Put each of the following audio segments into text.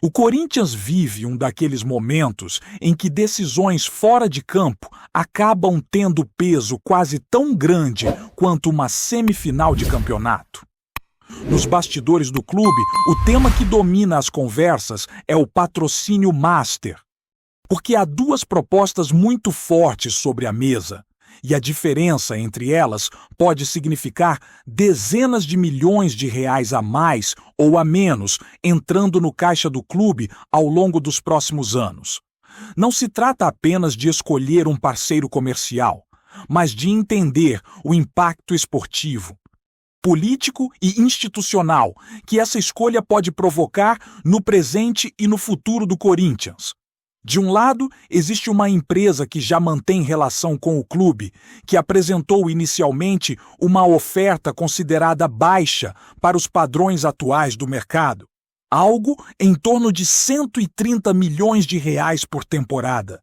O Corinthians vive um daqueles momentos em que decisões fora de campo acabam tendo peso quase tão grande quanto uma semifinal de campeonato. Nos bastidores do clube, o tema que domina as conversas é o patrocínio master, porque há duas propostas muito fortes sobre a mesa, e a diferença entre elas pode significar dezenas de milhões de reais a mais ou a menos entrando no caixa do clube ao longo dos próximos anos. Não se trata apenas de escolher um parceiro comercial, mas de entender o impacto esportivo, político e institucional que essa escolha pode provocar no presente e no futuro do Corinthians. De um lado, existe uma empresa que já mantém relação com o clube, que apresentou inicialmente uma oferta considerada baixa para os padrões atuais do mercado, algo em torno de 130 milhões de reais por temporada.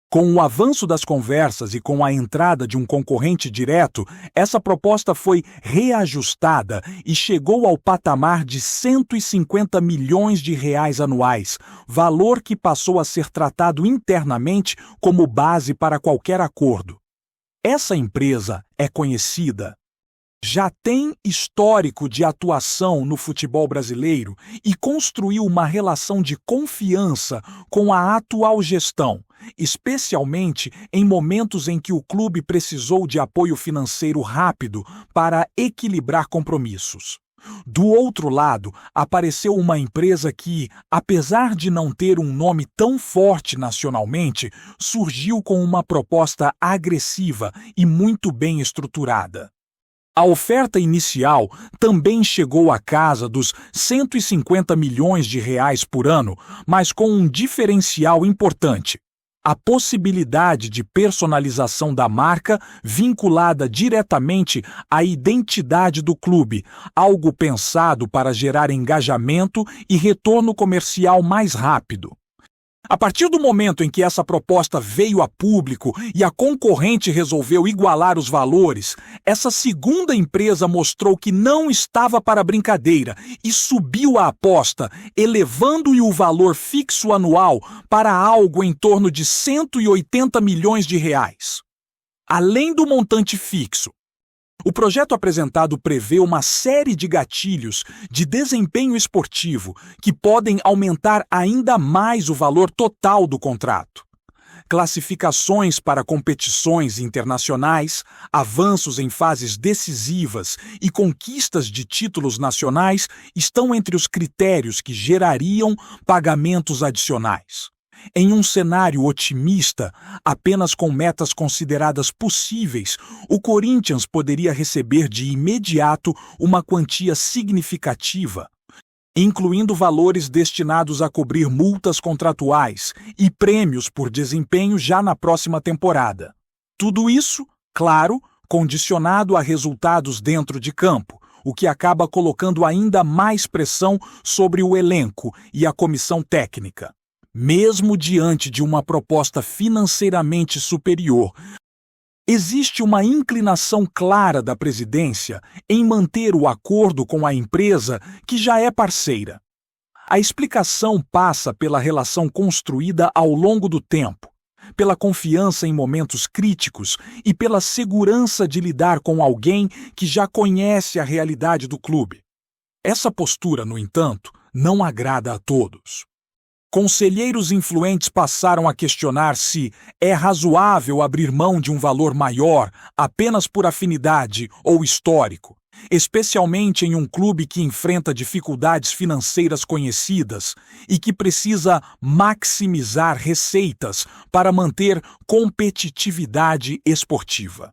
Com o avanço das conversas e com a entrada de um concorrente direto, essa proposta foi reajustada e chegou ao patamar de 150 milhões de reais anuais, valor que passou a ser tratado internamente como base para qualquer acordo. Essa empresa é conhecida, já tem histórico de atuação no futebol brasileiro e construiu uma relação de confiança com a atual gestão, especialmente em momentos em que o clube precisou de apoio financeiro rápido para equilibrar compromissos. Do outro lado, apareceu uma empresa que, apesar de não ter um nome tão forte nacionalmente, surgiu com uma proposta agressiva e muito bem estruturada. A oferta inicial também chegou à casa dos 150 milhões de reais por ano, mas com um diferencial importante: a possibilidade de personalização da marca vinculada diretamente à identidade do clube, algo pensado para gerar engajamento e retorno comercial mais rápido. A partir do momento em que essa proposta veio a público e a concorrente resolveu igualar os valores, essa segunda empresa mostrou que não estava para brincadeira e subiu a aposta, elevando-lhe o valor fixo anual para algo em torno de 180 milhões de reais. Além do montante fixo, o projeto apresentado prevê uma série de gatilhos de desempenho esportivo que podem aumentar ainda mais o valor total do contrato. Classificações para competições internacionais, avanços em fases decisivas e conquistas de títulos nacionais estão entre os critérios que gerariam pagamentos adicionais. Em um cenário otimista, apenas com metas consideradas possíveis, o Corinthians poderia receber de imediato uma quantia significativa, incluindo valores destinados a cobrir multas contratuais e prêmios por desempenho já na próxima temporada. Tudo isso, claro, condicionado a resultados dentro de campo, o que acaba colocando ainda mais pressão sobre o elenco e a comissão técnica. Mesmo diante de uma proposta financeiramente superior, existe uma inclinação clara da presidência em manter o acordo com a empresa que já é parceira. A explicação passa pela relação construída ao longo do tempo, pela confiança em momentos críticos e pela segurança de lidar com alguém que já conhece a realidade do clube. Essa postura, no entanto, não agrada a todos. Conselheiros influentes passaram a questionar se é razoável abrir mão de um valor maior apenas por afinidade ou histórico, especialmente em um clube que enfrenta dificuldades financeiras conhecidas e que precisa maximizar receitas para manter competitividade esportiva.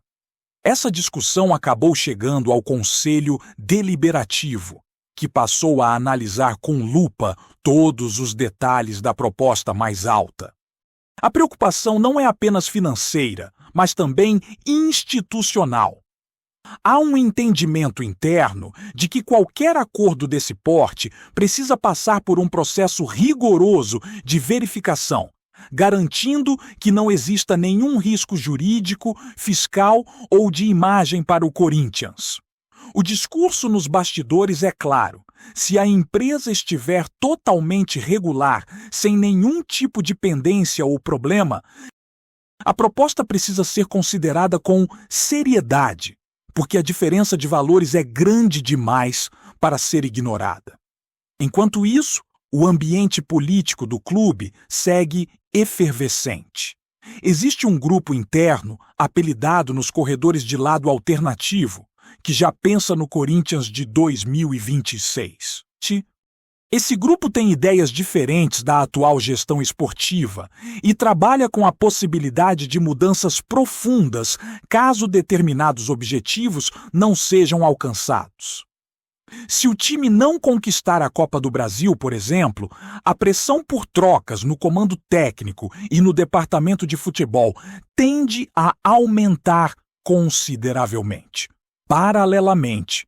Essa discussão acabou chegando ao Conselho Deliberativo, que passou a analisar com lupa todos os detalhes da proposta mais alta. A preocupação não é apenas financeira, mas também institucional. Há um entendimento interno de que qualquer acordo desse porte precisa passar por um processo rigoroso de verificação, garantindo que não exista nenhum risco jurídico, fiscal ou de imagem para o Corinthians. O discurso nos bastidores é claro: Se a empresa estiver totalmente regular, sem nenhum tipo de pendência ou problema, a proposta precisa ser considerada com seriedade, porque a diferença de valores é grande demais para ser ignorada. Enquanto isso, o ambiente político do clube segue efervescente. Existe um grupo interno, apelidado nos corredores de lado alternativo, que já pensa no Corinthians de 2026. Esse grupo tem ideias diferentes da atual gestão esportiva e trabalha com a possibilidade de mudanças profundas caso determinados objetivos não sejam alcançados. Se o time não conquistar a Copa do Brasil, por exemplo, a pressão por trocas no comando técnico e no departamento de futebol tende a aumentar consideravelmente. Paralelamente,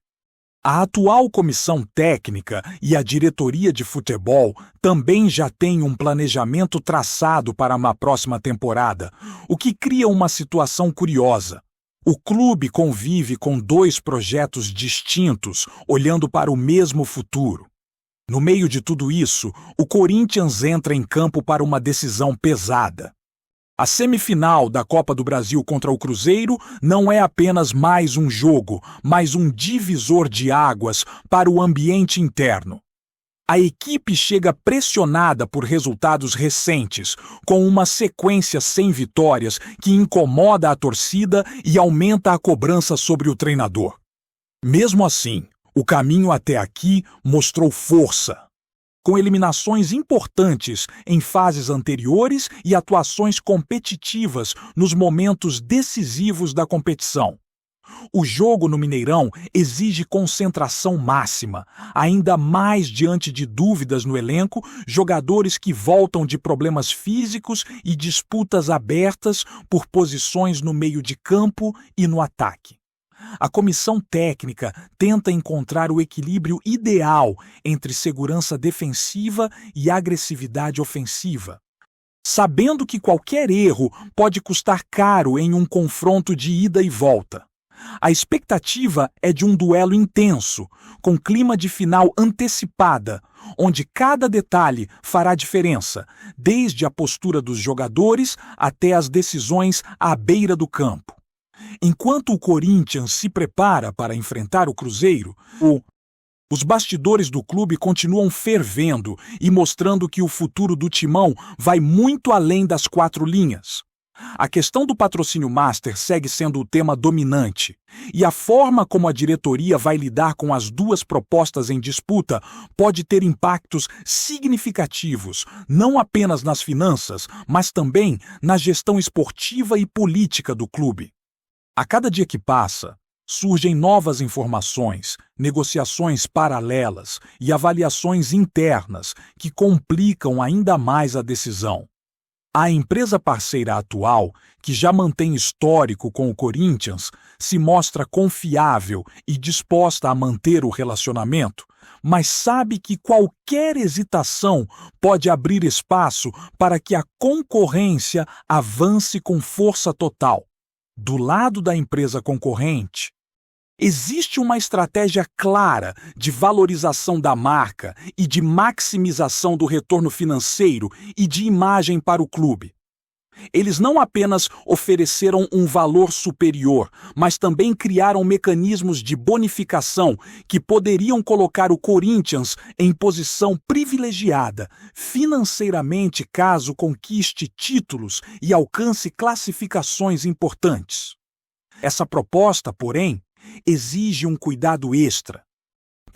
a atual comissão técnica e a diretoria de futebol também já têm um planejamento traçado para uma próxima temporada, o que cria uma situação curiosa. O clube convive com dois projetos distintos, olhando para o mesmo futuro. No meio de tudo isso, o Corinthians entra em campo para uma decisão pesada. A semifinal da Copa do Brasil contra o Cruzeiro não é apenas mais um jogo, mas um divisor de águas para o ambiente interno. A equipe chega pressionada por resultados recentes, com uma sequência sem vitórias que incomoda a torcida e aumenta a cobrança sobre o treinador. Mesmo assim, o caminho até aqui mostrou força, com eliminações importantes em fases anteriores e atuações competitivas nos momentos decisivos da competição. O jogo no Mineirão exige concentração máxima, ainda mais diante de dúvidas no elenco, jogadores que voltam de problemas físicos e disputas abertas por posições no meio de campo e no ataque. A comissão técnica tenta encontrar o equilíbrio ideal entre segurança defensiva e agressividade ofensiva, sabendo que qualquer erro pode custar caro em um confronto de ida e volta. A expectativa é de um duelo intenso, com clima de final antecipada, onde cada detalhe fará diferença, desde a postura dos jogadores até as decisões à beira do campo. Enquanto o Corinthians se prepara para enfrentar o Cruzeiro, os bastidores do clube continuam fervendo e mostrando que o futuro do Timão vai muito além das quatro linhas. A questão do patrocínio master segue sendo o tema dominante, e a forma como a diretoria vai lidar com as duas propostas em disputa pode ter impactos significativos, não apenas nas finanças, mas também na gestão esportiva e política do clube. A cada dia que passa, surgem novas informações, negociações paralelas e avaliações internas que complicam ainda mais a decisão. A empresa parceira atual, que já mantém histórico com o Corinthians, se mostra confiável e disposta a manter o relacionamento, mas sabe que qualquer hesitação pode abrir espaço para que a concorrência avance com força total. Do lado da empresa concorrente, existe uma estratégia clara de valorização da marca e de maximização do retorno financeiro e de imagem para o clube. Eles não apenas ofereceram um valor superior, mas também criaram mecanismos de bonificação que poderiam colocar o Corinthians em posição privilegiada financeiramente caso conquiste títulos e alcance classificações importantes. Essa proposta, porém, exige um cuidado extra,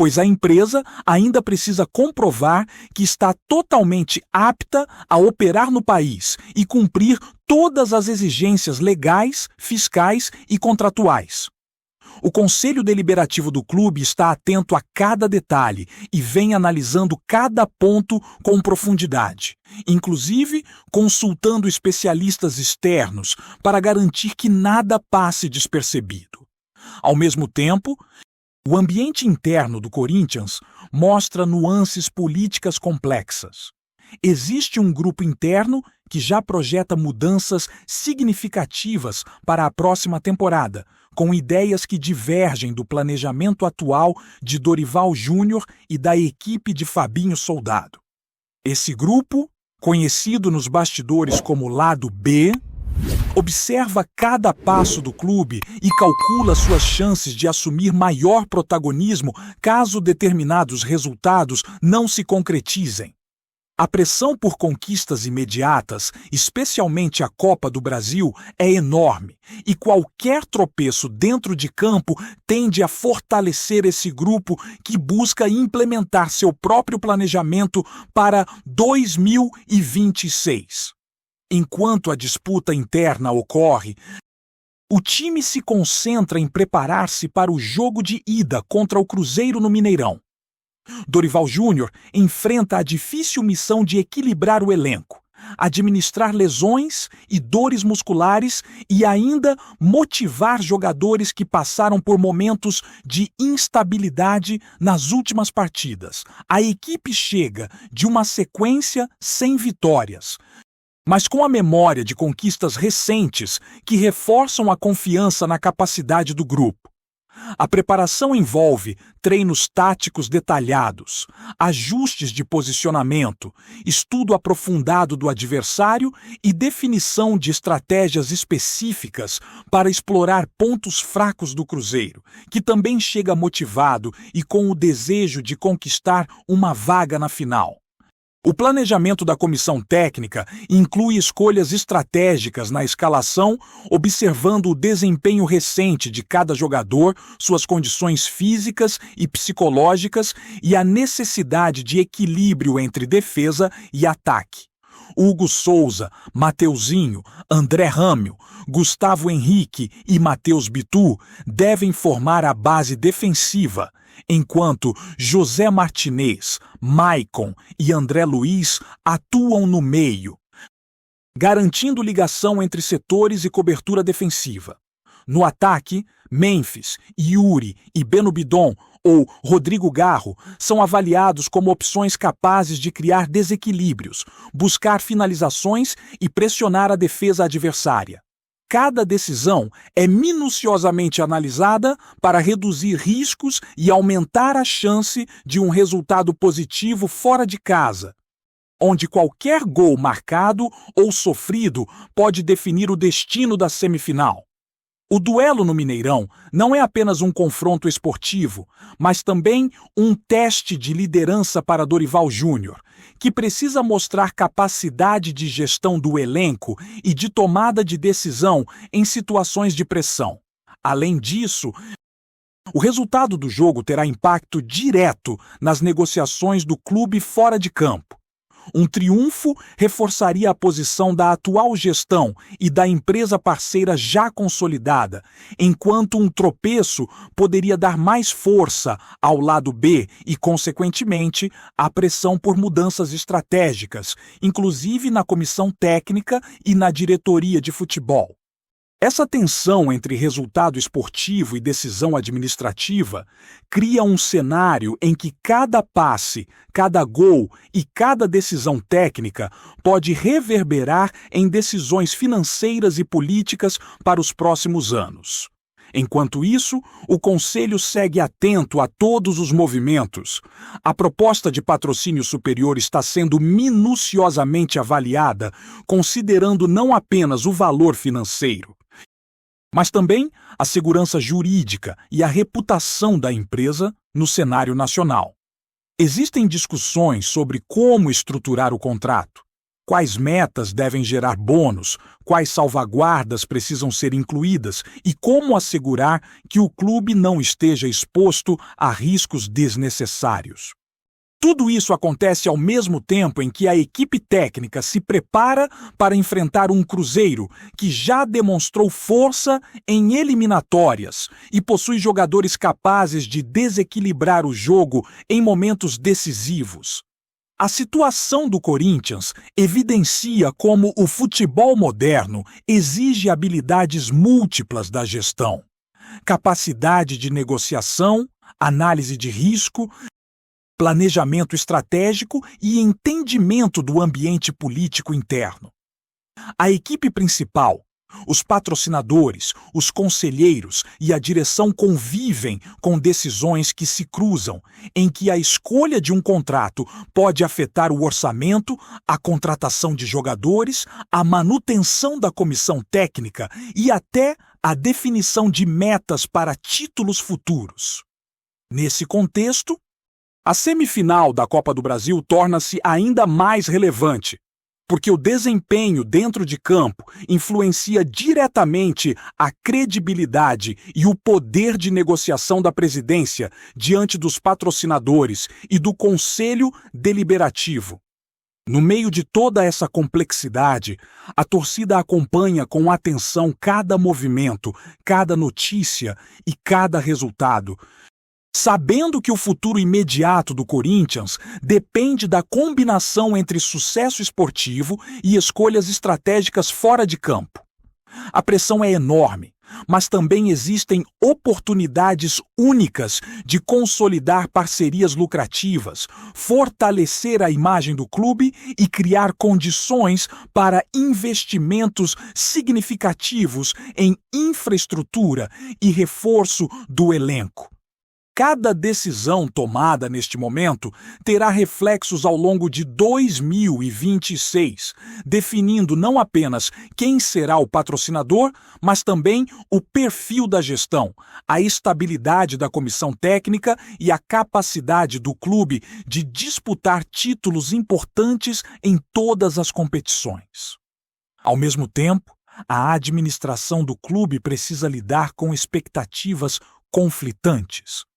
pois a empresa ainda precisa comprovar que está totalmente apta a operar no país e cumprir todas as exigências legais, fiscais e contratuais. O Conselho Deliberativo do clube está atento a cada detalhe e vem analisando cada ponto com profundidade, inclusive consultando especialistas externos para garantir que nada passe despercebido. Ao mesmo tempo, o ambiente interno do Corinthians mostra nuances políticas complexas. Existe um grupo interno que já projeta mudanças significativas para a próxima temporada, com ideias que divergem do planejamento atual de Dorival Júnior e da equipe de Fabinho Soldado. Esse grupo, conhecido nos bastidores como Lado B, observa cada passo do clube e calcula suas chances de assumir maior protagonismo caso determinados resultados não se concretizem. A pressão por conquistas imediatas, especialmente a Copa do Brasil, é enorme, e qualquer tropeço dentro de campo tende a fortalecer esse grupo que busca implementar seu próprio planejamento para 2026. Enquanto a disputa interna ocorre, o time se concentra em preparar-se para o jogo de ida contra o Cruzeiro no Mineirão. Dorival Júnior enfrenta a difícil missão de equilibrar o elenco, administrar lesões e dores musculares e ainda motivar jogadores que passaram por momentos de instabilidade nas últimas partidas. A equipe chega de uma sequência sem vitórias, mas com a memória de conquistas recentes que reforçam a confiança na capacidade do grupo. A preparação envolve treinos táticos detalhados, ajustes de posicionamento, estudo aprofundado do adversário e definição de estratégias específicas para explorar pontos fracos do Cruzeiro, que também chega motivado e com o desejo de conquistar uma vaga na final. O planejamento da comissão técnica inclui escolhas estratégicas na escalação, observando o desempenho recente de cada jogador, suas condições físicas e psicológicas e a necessidade de equilíbrio entre defesa e ataque. Hugo Souza, Mateuzinho, André Râmio, Gustavo Henrique e Matheus Bitu devem formar a base defensiva, enquanto José Martinez, Maicon e André Luiz atuam no meio, garantindo ligação entre setores e cobertura defensiva. No ataque, Memphis, Yuri e Beno Bidon ou Rodrigo Garro são avaliados como opções capazes de criar desequilíbrios, buscar finalizações e pressionar a defesa adversária. Cada decisão é minuciosamente analisada para reduzir riscos e aumentar a chance de um resultado positivo fora de casa, onde qualquer gol marcado ou sofrido pode definir o destino da semifinal. O duelo no Mineirão não é apenas um confronto esportivo, mas também um teste de liderança para Dorival Júnior, que precisa mostrar capacidade de gestão do elenco e de tomada de decisão em situações de pressão. Além disso, o resultado do jogo terá impacto direto nas negociações do clube fora de campo. Um triunfo reforçaria a posição da atual gestão e da empresa parceira já consolidada, enquanto um tropeço poderia dar mais força ao lado B e, consequentemente, à pressão por mudanças estratégicas, inclusive na comissão técnica e na diretoria de futebol. Essa tensão entre resultado esportivo e decisão administrativa cria um cenário em que cada passe, cada gol e cada decisão técnica pode reverberar em decisões financeiras e políticas para os próximos anos. Enquanto isso, o Conselho segue atento a todos os movimentos. A proposta de patrocínio superior está sendo minuciosamente avaliada, considerando não apenas o valor financeiro, mas também a segurança jurídica e a reputação da empresa no cenário nacional. Existem discussões sobre como estruturar o contrato, quais metas devem gerar bônus, quais salvaguardas precisam ser incluídas e como assegurar que o clube não esteja exposto a riscos desnecessários. Tudo isso acontece ao mesmo tempo em que a equipe técnica se prepara para enfrentar um Cruzeiro que já demonstrou força em eliminatórias e possui jogadores capazes de desequilibrar o jogo em momentos decisivos. A situação do Corinthians evidencia como o futebol moderno exige habilidades múltiplas da gestão: capacidade de negociação, análise de risco, planejamento estratégico e entendimento do ambiente político interno. A equipe principal, Os patrocinadores, os conselheiros e a direção convivem com decisões que se cruzam, em que a escolha de um contrato pode afetar o orçamento, a contratação de jogadores, a manutenção da comissão técnica e até a definição de metas para títulos futuros. Nesse contexto, a semifinal da Copa do Brasil torna-se ainda mais relevante, porque o desempenho dentro de campo influencia diretamente a credibilidade e o poder de negociação da presidência diante dos patrocinadores e do Conselho Deliberativo. No meio de toda essa complexidade, a torcida acompanha com atenção cada movimento, cada notícia e cada resultado, sabendo que o futuro imediato do Corinthians depende da combinação entre sucesso esportivo e escolhas estratégicas fora de campo. A pressão é enorme, mas também existem oportunidades únicas de consolidar parcerias lucrativas, fortalecer a imagem do clube e criar condições para investimentos significativos em infraestrutura e reforço do elenco. Cada decisão tomada neste momento terá reflexos ao longo de 2026, definindo não apenas quem será o patrocinador, mas também o perfil da gestão, a estabilidade da comissão técnica e a capacidade do clube de disputar títulos importantes em todas as competições. Ao mesmo tempo, a administração do clube precisa lidar com expectativas conflitantes.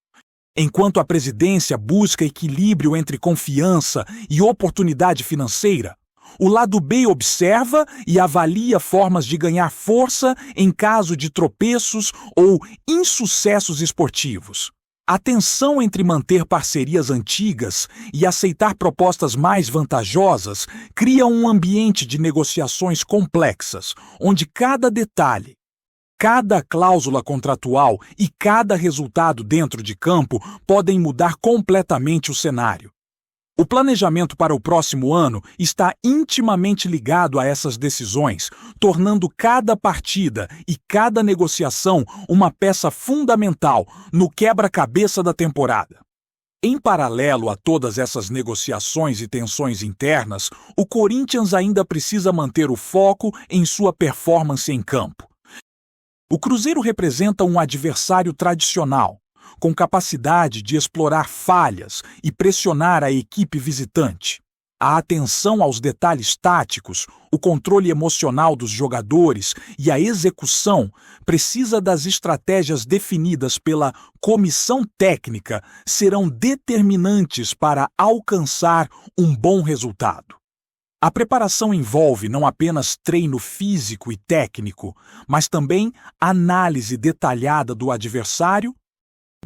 Enquanto a presidência busca equilíbrio entre confiança e oportunidade financeira, o lado B observa e avalia formas de ganhar força em caso de tropeços ou insucessos esportivos. A tensão entre manter parcerias antigas e aceitar propostas mais vantajosas cria um ambiente de negociações complexas, onde cada detalhe, cada cláusula contratual e cada resultado dentro de campo podem mudar completamente o cenário. O planejamento para o próximo ano está intimamente ligado a essas decisões, tornando cada partida e cada negociação uma peça fundamental no quebra-cabeça da temporada. Em paralelo a todas essas negociações e tensões internas, o Corinthians ainda precisa manter o foco em sua performance em campo. O Cruzeiro representa um adversário tradicional, com capacidade de explorar falhas e pressionar a equipe visitante. A atenção aos detalhes táticos, o controle emocional dos jogadores e a execução precisa das estratégias definidas pela comissão técnica serão determinantes para alcançar um bom resultado. A preparação envolve não apenas treino físico e técnico, mas também análise detalhada do adversário,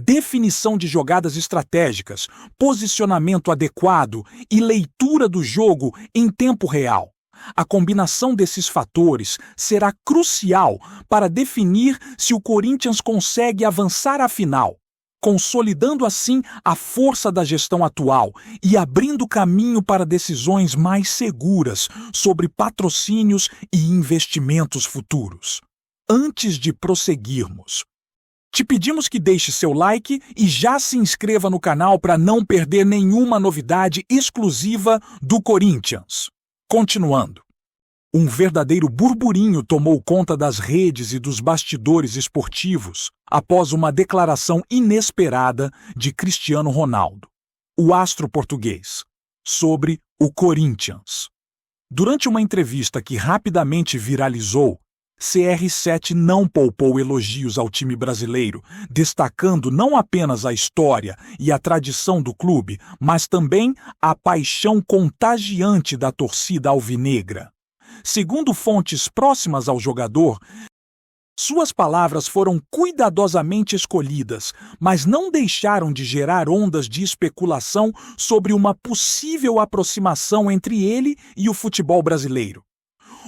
definição de jogadas estratégicas, posicionamento adequado e leitura do jogo em tempo real. A combinação desses fatores será crucial para definir se o Corinthians consegue avançar à final, consolidando assim a força da gestão atual e abrindo caminho para decisões mais seguras sobre patrocínios e investimentos futuros. Antes de prosseguirmos, te pedimos que deixe seu like e já se inscreva no canal para não perder nenhuma novidade exclusiva do Corinthians. Continuando. Um verdadeiro burburinho tomou conta das redes e dos bastidores esportivos após uma declaração inesperada de Cristiano Ronaldo, o astro português, sobre o Corinthians. Durante uma entrevista que rapidamente viralizou, CR7 não poupou elogios ao time brasileiro, destacando não apenas a história e a tradição do clube, mas também a paixão contagiante da torcida alvinegra. Segundo fontes próximas ao jogador, suas palavras foram cuidadosamente escolhidas, mas não deixaram de gerar ondas de especulação sobre uma possível aproximação entre ele e o futebol brasileiro.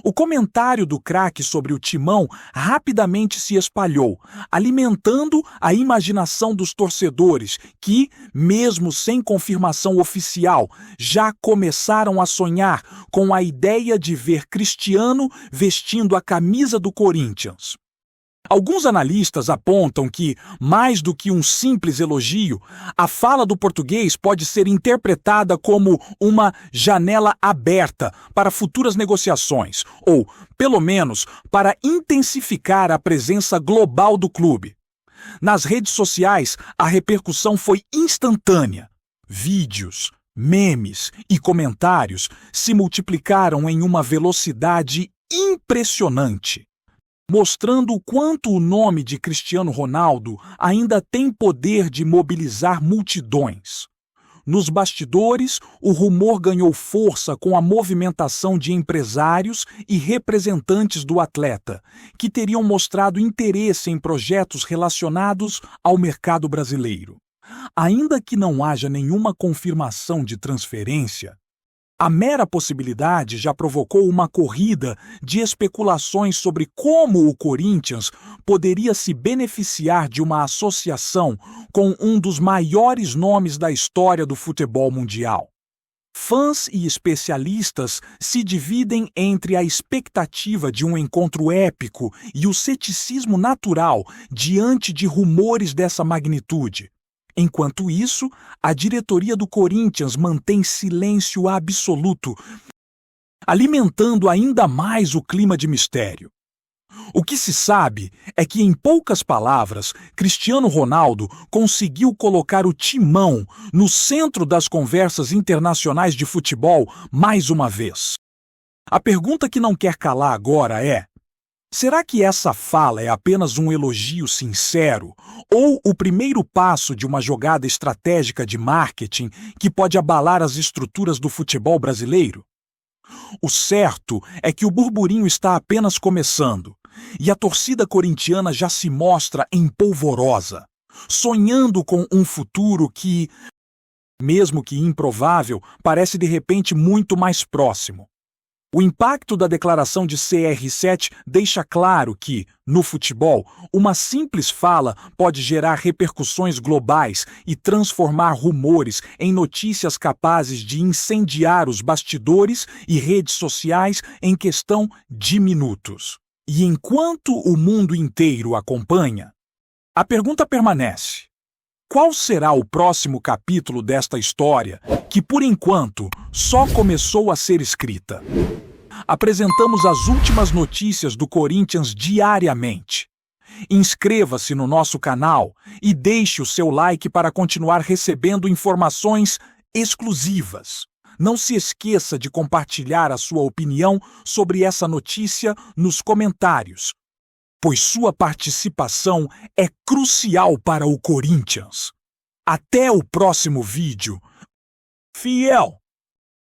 O comentário do craque sobre o Timão rapidamente se espalhou, alimentando a imaginação dos torcedores que, mesmo sem confirmação oficial, já começaram a sonhar com a ideia de ver Cristiano vestindo a camisa do Corinthians. Alguns analistas apontam que, mais do que um simples elogio, a fala do português pode ser interpretada como uma janela aberta para futuras negociações, ou, pelo menos, para intensificar a presença global do clube. Nas redes sociais, a repercussão foi instantânea. Vídeos, memes e comentários se multiplicaram em uma velocidade impressionante, mostrando o quanto o nome de Cristiano Ronaldo ainda tem poder de mobilizar multidões. Nos bastidores, o rumor ganhou força com a movimentação de empresários e representantes do atleta, que teriam mostrado interesse em projetos relacionados ao mercado brasileiro. Ainda que não haja nenhuma confirmação de transferência, a mera possibilidade já provocou uma corrida de especulações sobre como o Corinthians poderia se beneficiar de uma associação com um dos maiores nomes da história do futebol mundial. Fãs e especialistas se dividem entre a expectativa de um encontro épico e o ceticismo natural diante de rumores dessa magnitude. Enquanto isso, a diretoria do Corinthians mantém silêncio absoluto, alimentando ainda mais o clima de mistério. O que se sabe é que, em poucas palavras, Cristiano Ronaldo conseguiu colocar o Timão no centro das conversas internacionais de futebol mais uma vez. A pergunta que não quer calar agora é: será que essa fala é apenas um elogio sincero ou o primeiro passo de uma jogada estratégica de marketing que pode abalar as estruturas do futebol brasileiro? O certo é que o burburinho está apenas começando e a torcida corintiana já se mostra empolvorosa, sonhando com um futuro que, mesmo que improvável, parece de repente muito mais próximo. O impacto da declaração de CR7 deixa claro que, no futebol, uma simples fala pode gerar repercussões globais e transformar rumores em notícias capazes de incendiar os bastidores e redes sociais em questão de minutos. E enquanto o mundo inteiro acompanha, a pergunta permanece: qual será o próximo capítulo desta história que, por enquanto, só começou a ser escrita? Apresentamos as últimas notícias do Corinthians diariamente. Inscreva-se no nosso canal e deixe o seu like para continuar recebendo informações exclusivas. Não se esqueça de compartilhar a sua opinião sobre essa notícia nos comentários, pois sua participação é crucial para o Corinthians. Até o próximo vídeo. Fiel!